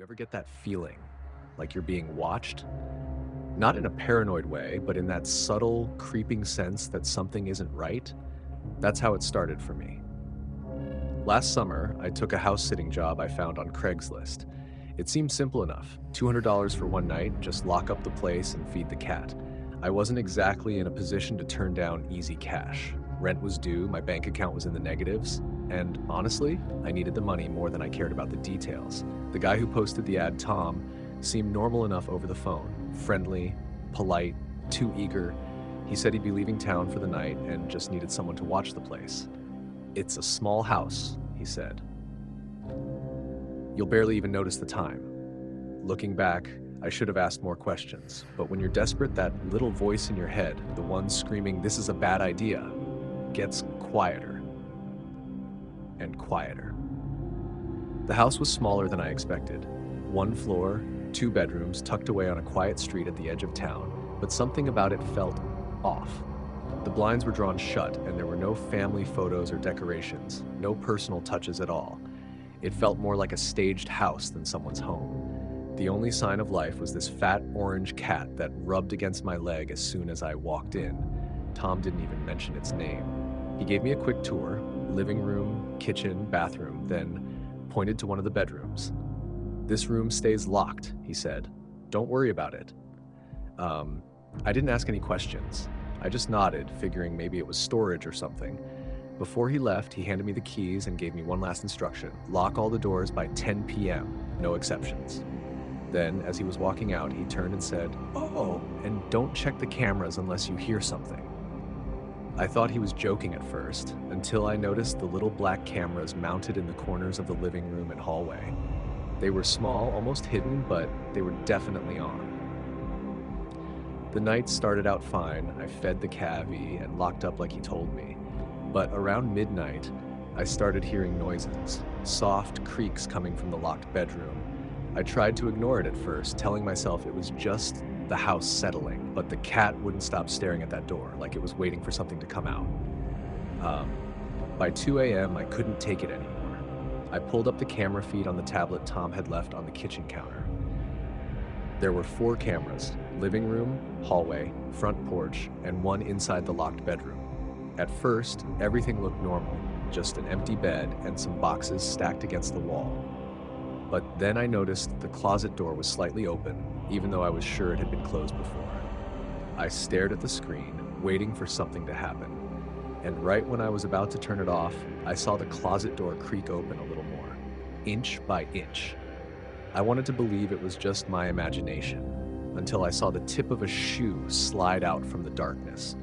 Ever get that feeling like you're being watched? Not in a paranoid way, but in that subtle, creeping sense that something isn't right? That's how it started for me. Last summer, I took a house sitting job I found on Craigslist. It seemed simple enough $200 for one night, just lock up the place and feed the cat. I wasn't exactly in a position to turn down easy cash. Rent was due, my bank account was in the negatives, and honestly, I needed the money more than I cared about the details. The guy who posted the ad, Tom, seemed normal enough over the phone. Friendly, polite, too eager. He said he'd be leaving town for the night and just needed someone to watch the place. "It's a small house," he said. "You'll barely even notice the time." Looking back, I should have asked more questions, but when you're desperate, that little voice in your head, the one screaming, "This is a bad idea," gets quieter and quieter. The house was smaller than I expected. One floor, two bedrooms, tucked away on a quiet street at the edge of town, but something about it felt off. The blinds were drawn shut, and there were no family photos or decorations, no personal touches at all. It felt more like a staged house than someone's home. The only sign of life was this fat orange cat that rubbed against my leg as soon as I walked in. Tom didn't even mention its name. He gave me a quick tour, living room, kitchen, bathroom, then pointed to one of the bedrooms. "This room stays locked," he said. "Don't worry about it." I didn't ask any questions. I just nodded, figuring maybe it was storage or something. Before he left, he handed me the keys and gave me one last instruction: lock all the doors by 10 p.m., no exceptions. Then, as he was walking out, he turned and said, "Oh, and don't check the cameras unless you hear something." I thought he was joking at first, until I noticed the little black cameras mounted in the corners of the living room and hallway. They were small, almost hidden, but they were definitely on. The night started out fine. I fed the cavy and locked up like he told me. But around midnight, I started hearing noises, soft creaks coming from the locked bedroom. I tried to ignore it at first, telling myself it was just the house settling, but the cat wouldn't stop staring at that door, like it was waiting for something to come out. By 2 a.m., I couldn't take it anymore. I pulled up the camera feed on the tablet Tom had left on the kitchen counter. There were 4 cameras: living room, hallway, front porch, and one inside the locked bedroom. At first, everything looked normal, just an empty bed and some boxes stacked against the wall. But then I noticed the closet door was slightly open, even though I was sure it had been closed before. I stared at the screen, waiting for something to happen. And right when I was about to turn it off, I saw the closet door creak open a little more, inch by inch. I wanted to believe it was just my imagination, until I saw the tip of a shoe slide out from the darkness.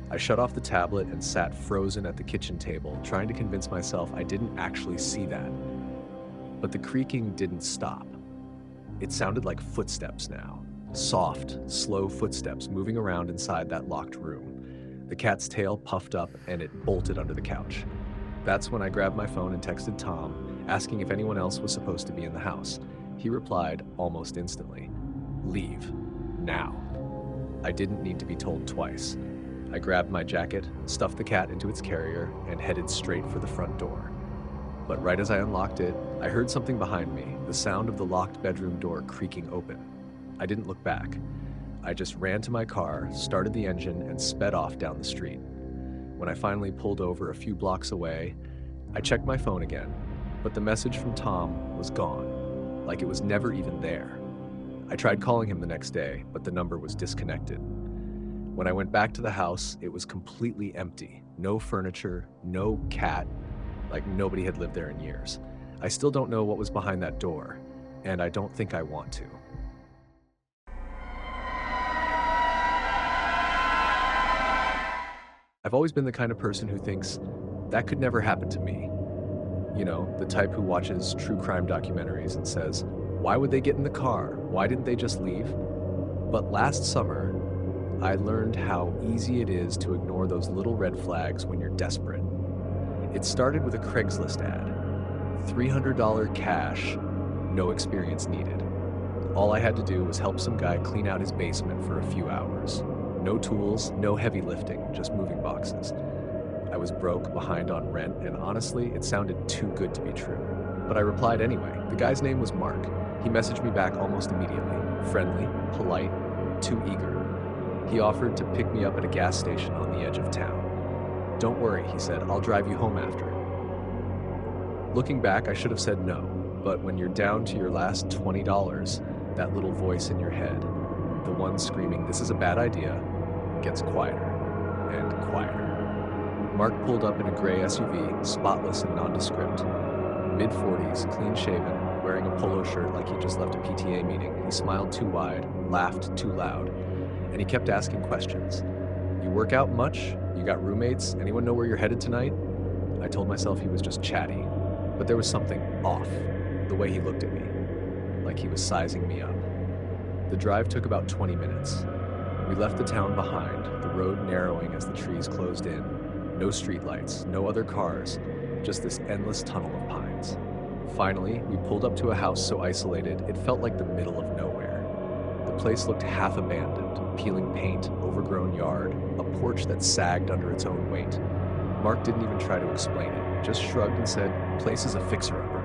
I shut off the tablet and sat frozen at the kitchen table, trying to convince myself I didn't actually see that. But the creaking didn't stop. It sounded like footsteps now. Soft, slow footsteps moving around inside that locked room. The cat's tail puffed up and it bolted under the couch. That's when I grabbed my phone and texted Tom, asking if anyone else was supposed to be in the house. He replied almost instantly, "Leave. Now." I didn't need to be told twice. I grabbed my jacket, stuffed the cat into its carrier, and headed straight for the front door. But right as I unlocked it, I heard something behind me, the sound of the locked bedroom door creaking open. I didn't look back. I just ran to my car, started the engine, and sped off down the street. When I finally pulled over a few blocks away, I checked my phone again, but the message from Tom was gone, like it was never even there. I tried calling him the next day, but the number was disconnected. When I went back to the house, it was completely empty. No furniture, no cat, like nobody had lived there in years. I still don't know what was behind that door, and I don't think I want to. I've always been the kind of person who thinks, that could never happen to me. You know, the type who watches true crime documentaries and says, why would they get in the car? Why didn't they just leave? But last summer, I learned how easy it is to ignore those little red flags when you're desperate. It started with a Craigslist ad. $300 cash, no experience needed. All I had to do was help some guy clean out his basement for a few hours. No tools, no heavy lifting, just moving boxes. I was broke, behind on rent, and honestly, it sounded too good to be true. but I replied anyway. The guy's name was Mark. He messaged me back almost immediately. Friendly, polite, too eager. He offered to pick me up at a gas station on the edge of town. "Don't worry," he said, "I'll drive you home after." Looking back, I should have said no, but when you're down to your last $20, that little voice in your head, the one screaming, "This is a bad idea," gets quieter and quieter. Mark pulled up in a gray SUV, spotless and nondescript. Mid-40s, clean-shaven, wearing a polo shirt like he just left a PTA meeting. He smiled too wide, laughed too loud, and he kept asking questions. "You work out much? You got roommates? Anyone know where you're headed tonight?" I told myself he was just chatty, but there was something off, the way he looked at me, like he was sizing me up. The drive took about 20 minutes. We left the town behind, the road narrowing as the trees closed in. No streetlights, no other cars, just this endless tunnel of pines. Finally, we pulled up to a house so isolated, it felt like the middle of nowhere. The place looked half abandoned, peeling paint, overgrown yard, a porch that sagged under its own weight. Mark didn't even try to explain it, just shrugged and said, "Place is a fixer-upper."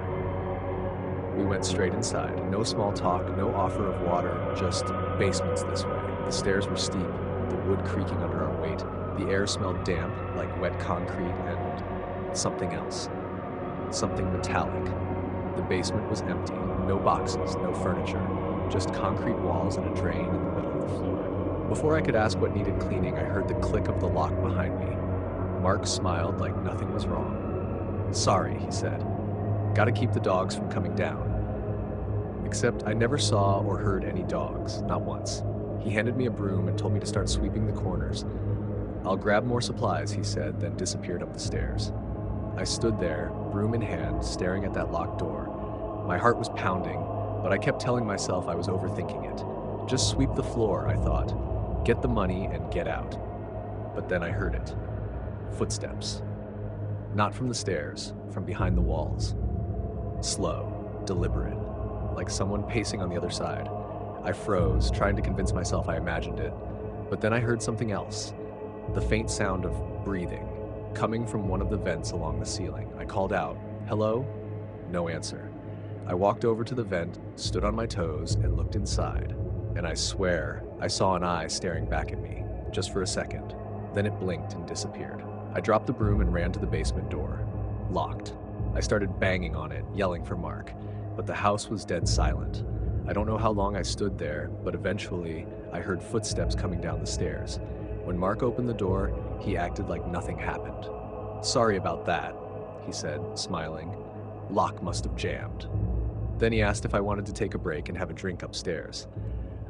We went straight inside. No small talk, no offer of water, just basements this way. The stairs were steep, the wood creaking under our weight. The air smelled damp, like wet concrete, and something else. Something metallic. The basement was empty. No boxes, no furniture. Just concrete walls and a drain in the middle of the floor. Before I could ask what needed cleaning, I heard the click of the lock behind me. Mark smiled like nothing was wrong. "Sorry," he said. "Gotta keep the dogs from coming down." Except I never saw or heard any dogs, not once. He handed me a broom and told me to start sweeping the corners. "I'll grab more supplies," he said, then disappeared up the stairs. I stood there, broom in hand, staring at that locked door. My heart was pounding, but I kept telling myself I was overthinking it. Just sweep the floor, I thought. Get the money and get out. But then I heard it. Footsteps. Not from the stairs, from behind the walls. Slow, deliberate, like someone pacing on the other side. I froze, trying to convince myself I imagined it. But then I heard something else. The faint sound of breathing, coming from one of the vents along the ceiling. I called out, "Hello?" No answer. I walked over to the vent, stood on my toes, and looked inside. And I swear, I saw an eye staring back at me, just for a second. Then it blinked and disappeared. I dropped the broom and ran to the basement door. Locked. I started banging on it, yelling for Mark, but the house was dead silent. I don't know how long I stood there, but eventually I heard footsteps coming down the stairs. When Mark opened the door, he acted like nothing happened. "Sorry about that," he said, smiling. "Lock must have jammed." Then he asked if I wanted to take a break and have a drink upstairs.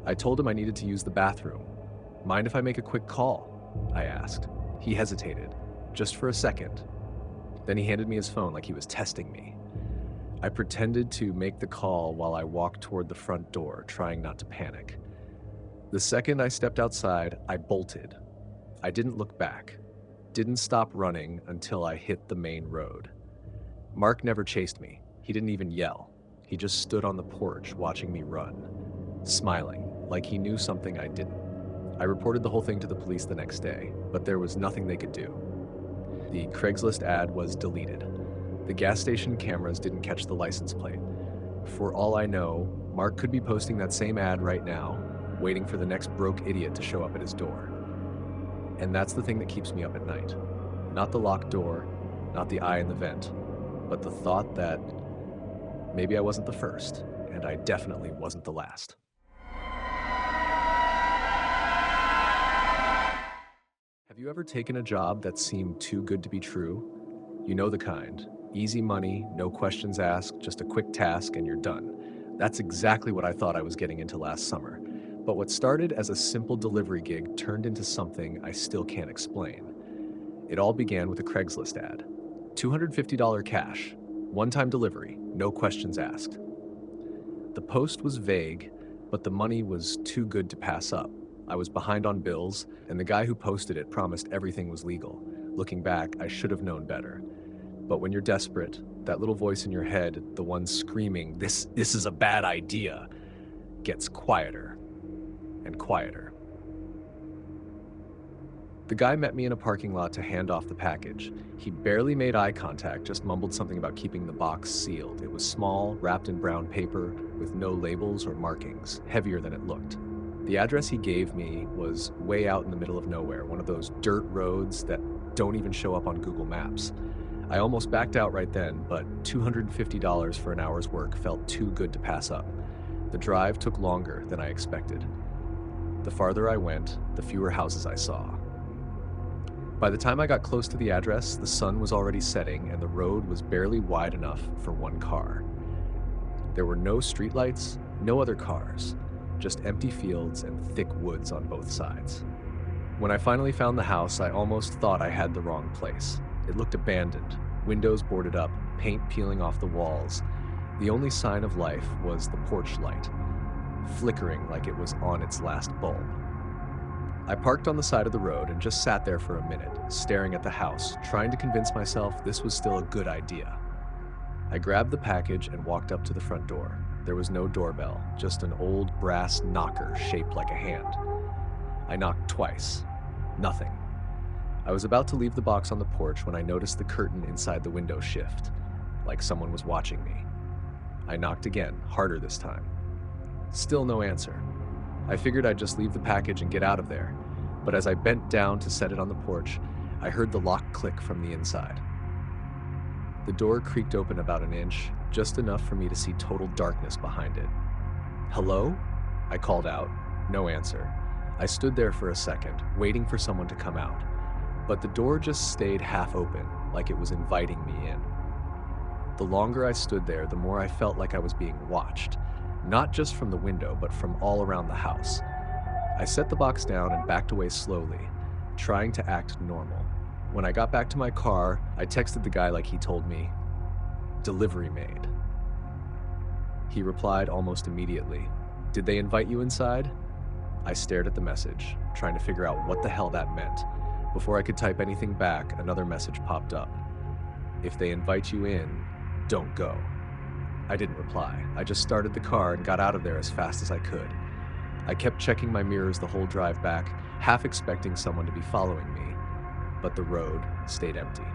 I told him I needed to use the bathroom. "Mind if I make a quick call?" I asked. He hesitated, just for a second. Then he handed me his phone like he was testing me. I pretended to make the call while I walked toward the front door, trying not to panic. The second I stepped outside, I bolted. I didn't look back, didn't stop running until I hit the main road. Mark never chased me. He didn't even yell. He just stood on the porch watching me run, smiling, like he knew something I didn't. I reported the whole thing to the police the next day, but there was nothing they could do. The Craigslist ad was deleted. The gas station cameras didn't catch the license plate. For all I know, Mark could be posting that same ad right now, waiting for the next broke idiot to show up at his door. And that's the thing that keeps me up at night. Not the locked door, not the eye in the vent, but the thought that maybe I wasn't the first, and I definitely wasn't the last. Have you ever taken a job that seemed too good to be true? You know the kind. Easy money, no questions asked, just a quick task and you're done. That's exactly what I thought I was getting into last summer. But what started as a simple delivery gig turned into something I still can't explain. It all began with a Craigslist ad. $250 cash, one-time delivery, no questions asked. The post was vague, but the money was too good to pass up. I was behind on bills, and the guy who posted it promised everything was legal. Looking back, I should have known better. But when you're desperate, that little voice in your head, the one screaming, this is a bad idea, gets quieter and quieter. The guy met me in a parking lot to hand off the package. He barely made eye contact, just mumbled something about keeping the box sealed. It was small, wrapped in brown paper, with no labels or markings, heavier than it looked. The address he gave me was way out in the middle of nowhere, one of those dirt roads that don't even show up on Google Maps. I almost backed out right then, but $250 for an hour's work felt too good to pass up. The drive took longer than I expected. The farther I went, the fewer houses I saw. By the time I got close to the address, the sun was already setting and the road was barely wide enough for one car. There were no streetlights, no other cars, just empty fields and thick woods on both sides. When I finally found the house, I almost thought I had the wrong place. It looked abandoned, windows boarded up, paint peeling off the walls. The only sign of life was the porch light, flickering like it was on its last bulb. I parked on the side of the road and just sat there for a minute, staring at the house, trying to convince myself this was still a good idea. I grabbed the package and walked up to the front door. There was no doorbell, just an old brass knocker shaped like a hand. I knocked twice. Nothing. I was about to leave the box on the porch when I noticed the curtain inside the window shift, like someone was watching me. I knocked again, harder this time. Still no answer. I figured I'd just leave the package and get out of there, but as I bent down to set it on the porch, I heard the lock click from the inside. The door creaked open about an inch, just enough for me to see total darkness behind it. "Hello?" I called out. No answer. I stood there for a second, waiting for someone to come out, but the door just stayed half open, like it was inviting me in. The longer I stood there, the more I felt like I was being watched, not just from the window, but from all around the house. I set the box down and backed away slowly, trying to act normal. When I got back to my car, I texted the guy like he told me, "Delivery made." He replied almost immediately, "Did they invite you inside?" I stared at the message, trying to figure out what the hell that meant. Before I could type anything back, another message popped up. "If they invite you in, don't go." I didn't reply. I just started the car and got out of there as fast as I could. I kept checking my mirrors the whole drive back, half expecting someone to be following me, but the road stayed empty.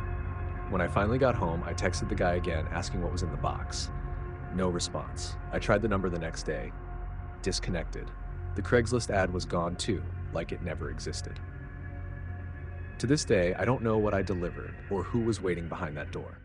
When I finally got home, I texted the guy again, asking what was in the box. No response. I tried the number the next day. Disconnected. The Craigslist ad was gone too, like it never existed. To this day, I don't know what I delivered or who was waiting behind that door.